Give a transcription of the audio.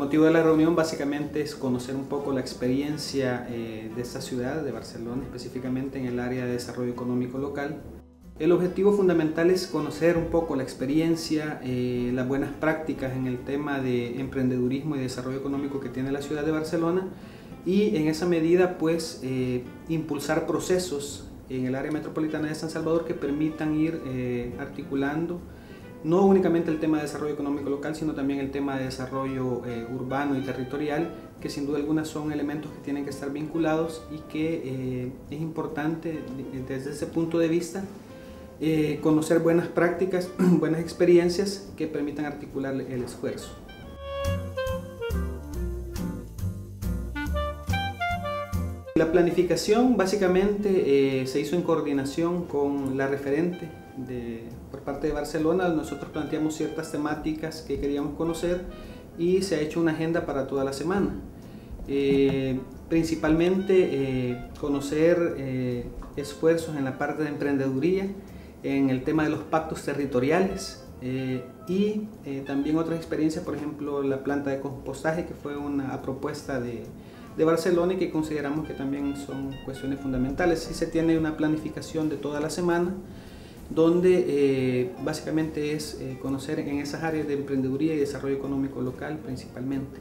motivo de la reunión básicamente es conocer un poco la experiencia de esta ciudad, de Barcelona, específicamente en el área de desarrollo económico local. El objetivo fundamental es conocer un poco la experiencia, las buenas prácticas en el tema de emprendedurismo y desarrollo económico que tiene la ciudad de Barcelona y en esa medida pues impulsar procesos en el área metropolitana de San Salvador que permitan ir articulando no únicamente el tema de desarrollo económico local, sino también el tema de desarrollo urbano y territorial, que sin duda alguna son elementos que tienen que estar vinculados y que es importante desde ese punto de vista conocer buenas prácticas, buenas experiencias que permitan articular el esfuerzo. La planificación básicamente se hizo en coordinación con la referente por parte de Barcelona. Nosotros planteamos ciertas temáticas que queríamos conocer y se ha hecho una agenda para toda la semana. Principalmente conocer esfuerzos en la parte de emprendeduría, en el tema de los pactos territoriales y también otras experiencias, por ejemplo la planta de compostaje, que fue una propuesta de Barcelona y que consideramos que también son cuestiones fundamentales. Sí se tiene una planificación de toda la semana donde básicamente es conocer en esas áreas de emprendeduría y desarrollo económico local principalmente.